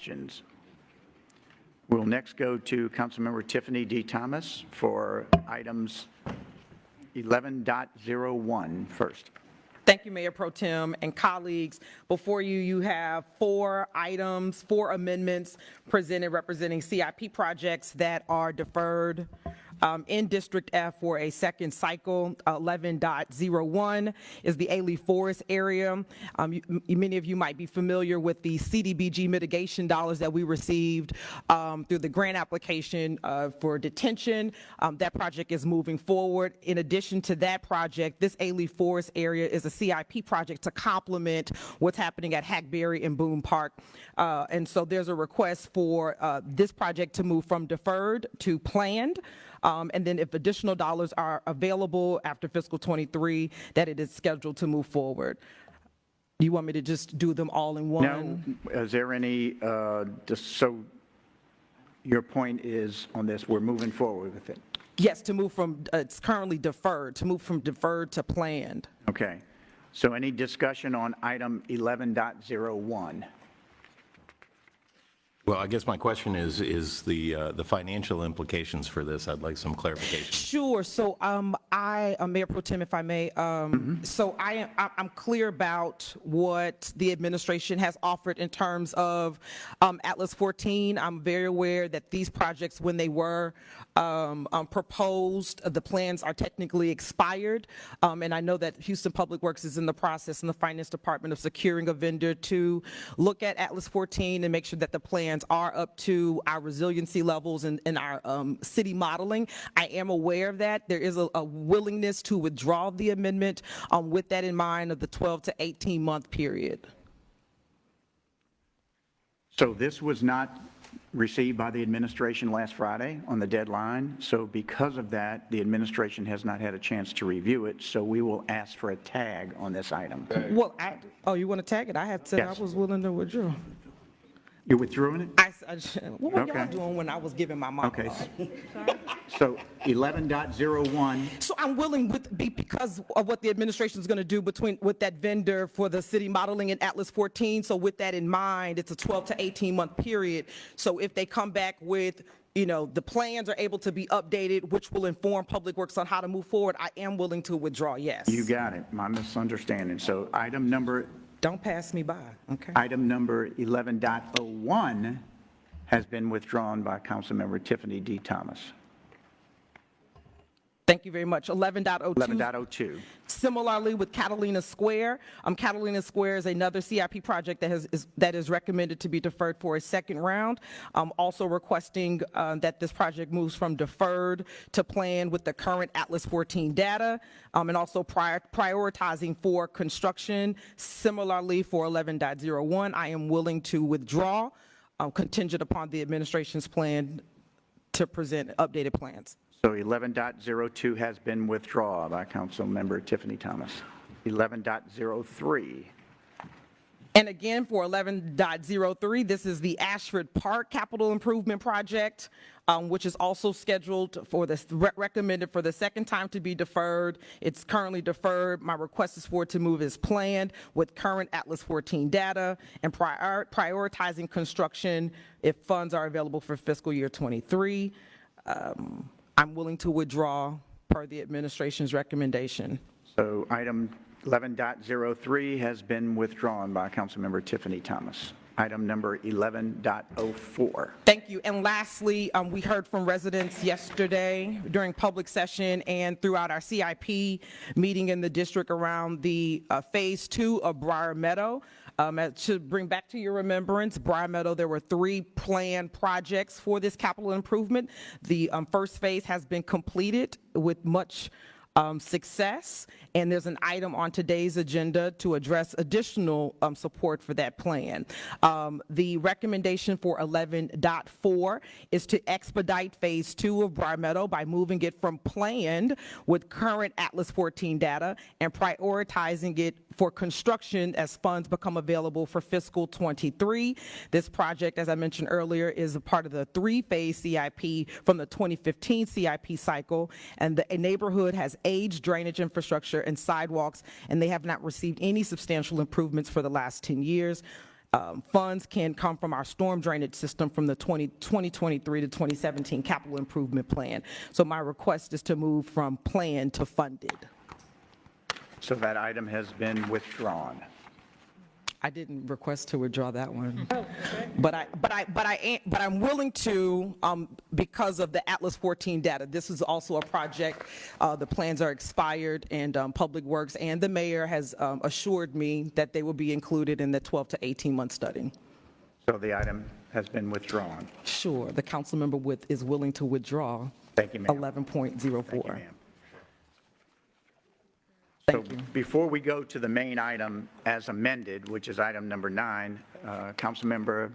questions. We'll next go to Councilmember Tiffany D. Thomas for items 11.01 first. Thank you, Mayor Pro Tem and colleagues. Before you, you have 4 items, 4 amendments presented representing CIP projects that are deferred in District F for a second cycle. 11.01 is the Ailey Forest area. Many of you might be familiar with the CDBG mitigation dollars that we received through the grant application for detention. That project is moving forward. In addition to that project, this Ailey Forest area is a CIP project to complement what's happening at Hackberry and Boone Park. And so there's a request for this project to move from deferred to planned. And then if additional dollars are available after fiscal 23, that it is scheduled to move forward. Do you want me to just do them all in one? No. Is there any, so your point is on this, we're moving forward with it? Yes, to move from, it's currently deferred, to move from deferred to planned. Okay. So any discussion on item 11.01? Well, I guess my question is the financial implications for this. I'd like some clarification. Sure. So Mayor Pro Tem, if I may, so I'm clear about what the administration has offered in terms of Atlas 14. I'm very aware that these projects, when they were proposed, the plans are technically expired. And I know that Houston Public Works is in the process in the Finance Department of securing a vendor to look at Atlas 14 and make sure that the plans are up to our resiliency levels and our city modeling. I am aware of that. There is a willingness to withdraw the amendment with that in mind of the 12 to 18 month period. So this was not received by the administration last Friday on the deadline. So because of that, the administration has not had a chance to review it. So we will ask for a tag on this item. Well, you want to tag it? I have said Yes. I was willing to withdraw. You're withdrawing it? What were Okay. y'all doing when I was giving my monologue? Okay. So 11.01, So I'm willing because of what the administration is going to do with that vendor for the city modeling in Atlas 14. So with that in mind, it's a 12 to 18 month period. So if they come back with, the plans are able to be updated, which will inform Public Works on how to move forward, I am willing to withdraw, yes. you got it. My misunderstanding. So item number Don't pass me by, okay? Item number 11.01 has been withdrawn by Councilmember Tiffany D. Thomas. Thank you very much. 11.02. 11.02. Similarly with Catalina Square. Catalina Square is another CIP project that is recommended to be deferred for a second round. Also requesting that this project moves from deferred to planned with the current Atlas 14 data, and also prioritizing for construction. Similarly for 11.01, I am willing to withdraw, contingent upon the administration's plan to present updated plans. So 11.02 has been withdrawn by Councilmember Tiffany Thomas. 11.03. And again, for 11.03, this is the Ashford Park Capital Improvement Project, which is also scheduled for recommended for the second time to be deferred. It's currently deferred. My request is for it to move as planned with current Atlas 14 data and prioritizing construction if funds are available for fiscal year 23. I'm willing to withdraw per the administration's recommendation. So item 11.03 has been withdrawn by Councilmember Tiffany Thomas. Item number 11.04. Thank you. And lastly, we heard from residents yesterday during public session and throughout our CIP meeting in the district around the phase 2 of Briar Meadow. To bring back to your remembrance, Briar Meadow, there were 3 planned projects for this capital improvement. The first phase has been completed with much success, and there's an item on today's agenda to address additional support for that plan. The recommendation for 11.4 is to expedite phase 2 of Briar Meadow by moving it from planned with current Atlas 14 data and prioritizing it for construction as funds become available for fiscal 23. This project, as I mentioned earlier, is a part of the 3-phase CIP from the 2015 CIP cycle, and the neighborhood has aged drainage infrastructure and sidewalks, and they have not received any substantial improvements for the last 10 years. funds can come from our storm drainage system from the 2023 to 2017 capital improvement plan. So my request is to move from planned to funded. So that item has been withdrawn. I didn't request to withdraw that one. But I'm willing to, because of the Atlas 14 data. This is also a project, the plans are expired, and Public Works and the mayor has assured me that they will be included in the 12 to 18-month study. So the item has been withdrawn. Sure, the council member is willing to withdraw Thank you, ma'am. 11.04. Thank you, ma'am. So Thank you. before we go to the main item as amended, which is item number 9, Councilmember